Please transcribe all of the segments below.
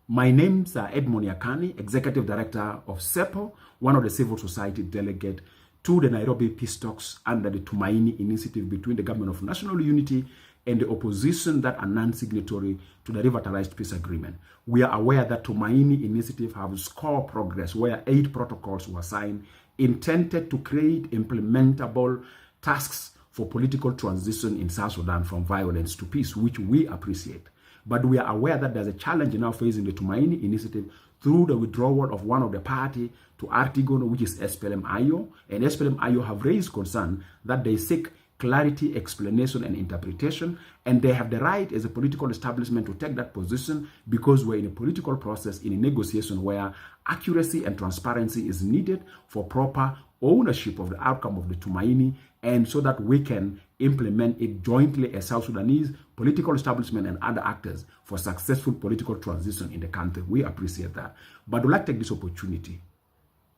My name's Edmund Yakani, Executive Director of CEPO, one of the civil society delegate to the Nairobi peace talks under the Tumaini initiative between the Government of National Unity and the opposition that are non-signatory to the revitalized peace agreement. We are aware that Tumaini initiative have scored progress where 8 protocols were signed intended to create implementable tasks for political transition in South Sudan from violence to peace, which we appreciate. But we are aware that there's a challenge now facing the Tumaini initiative through the withdrawal of one of the party to Artigono, which is SPLM-IO, and SPLM-IO have raised concern that they seek clarity, explanation, and interpretation, and they have the right as a political establishment to take that position because we're in a political process, in a negotiation where accuracy and transparency is needed for proper ownership of the outcome of the Tumaini, and so that we can implement it jointly as South Sudanese political establishment and other actors for successful political transition in the country. We appreciate that. But we'd like to take this opportunity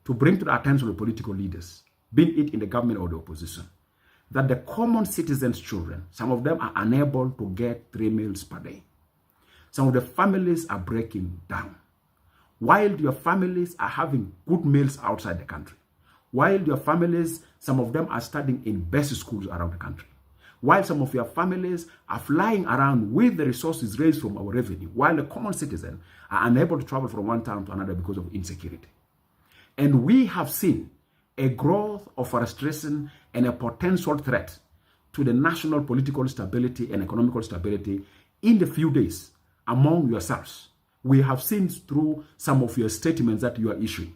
to bring to the attention of the political leaders, be it in the government or the opposition, that the common citizens' children, some of them are unable to get 3 meals per day. Some of the families are breaking down. While your families are having good meals outside the country, while your families, some of them are studying in best schools around the country, while some of your families are flying around with the resources raised from our revenue, while the common citizen are unable to travel from one town to another because of insecurity. And we have seen a growth of frustration and a potential threat to the national political stability and economical stability in the few days among yourselves. We have seen through some of your statements that you are issuing,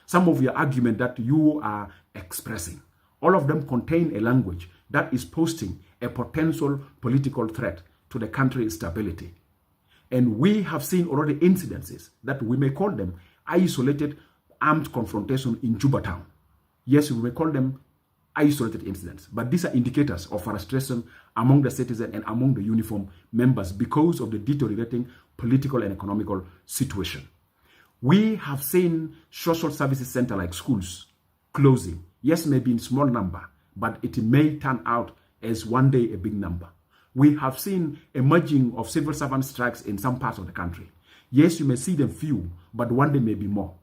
some of your argument that you are expressing. All of them contain a language that is posting a potential political threat to the country's stability. And we have seen already incidences that we may call them isolated armed confrontation in Juba town. Yes, we may call them isolated incidents, but these are indicators of frustration among the citizens and among the uniform members because of the deteriorating political and economical situation. We have seen social services center like schools closing. Yes, maybe in small number, but it may turn out as one day a big number. We have seen emerging of civil servant strikes in some parts of the country. Yes, you may see them few, but one day may be more.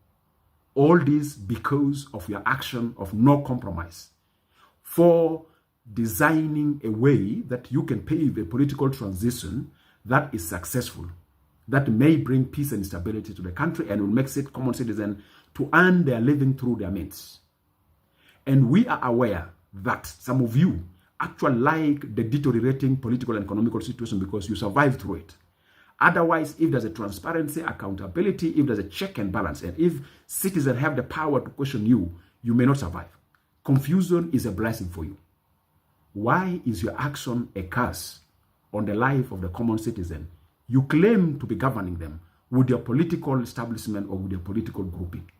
All this because of your action of no compromise for designing a way that you can pave a political transition that is successful, that may bring peace and stability to the country and will make it common citizens to earn their living through their means. And we are aware that some of you actually like the deteriorating political and economical situation because you survived through it. Otherwise, if there's a transparency, accountability, if there's a check and balance, and if citizens have the power to question you, you may not survive. Confusion is a blessing for you. Why is your action a curse on the life of the common citizen? You claim to be governing them with your political establishment or with your political grouping.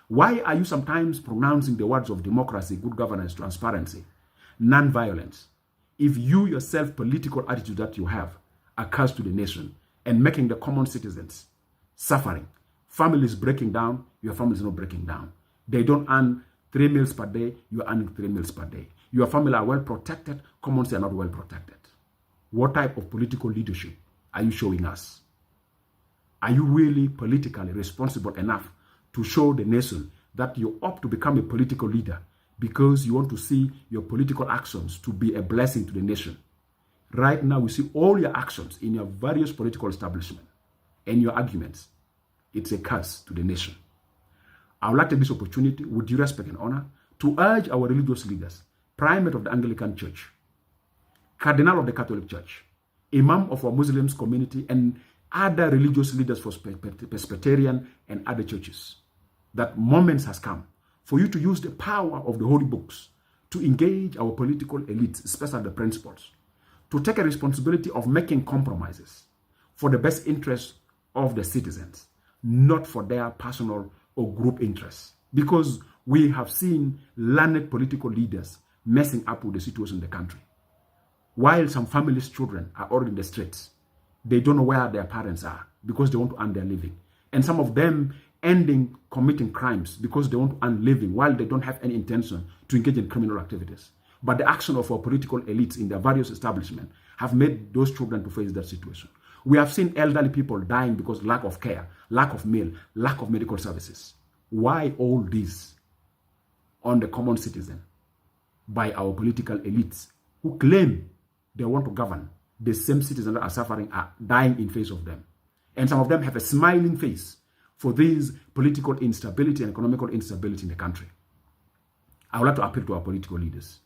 Why are you sometimes pronouncing the words of democracy, good governance, transparency, non-violence, if you yourself political attitude that you have are curse to the nation and making the common citizens suffering? Families breaking down, your family is not breaking down. They don't earn 3 meals per day, you are earning 3 meals per day. Your family are well protected, commons are not well protected. What type of political leadership are you showing us? Are you really politically responsible enough to show the nation that you opt to become a political leader because you want to see your political actions to be a blessing to the nation? Right now, we see all your actions in your various political establishment and your arguments. It's a curse to the nation. I would like to take this opportunity, with due respect and honor, to urge our religious leaders, primate of the Anglican Church, cardinal of the Catholic Church, imam of our Muslims community, and other religious leaders for Presbyterian and other churches, that moments has come for you to use the power of the holy books to engage our political elites, especially the principals, to take a responsibility of making compromises for the best interests of the citizens, not for their personal or group interests. Because we have seen learned political leaders messing up with the situation in the country. While some families' children are already in the streets, they don't know where their parents are because they want to earn their living. And some of them ending committing crimes because they want to earn living while they don't have any intention to engage in criminal activities. But the action of our political elites in their various establishments have made those children to face that situation. We have seen elderly people dying because lack of care, lack of meal, lack of medical services. Why all this on the common citizen by our political elites who claim they want to govern the same citizens that are suffering, are dying in face of them? And some of them have a smiling face for this political instability and economical instability in the country. I would like to appeal to our political leaders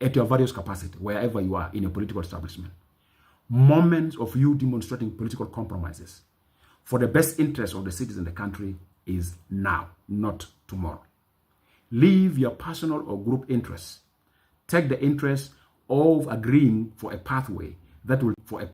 at your various capacity, wherever you are in a political establishment. Moments of you demonstrating political compromises for the best interest of the citizens in the country is now, not tomorrow. Leave your personal or group interests. Take the interest of agreeing for a pathway that will,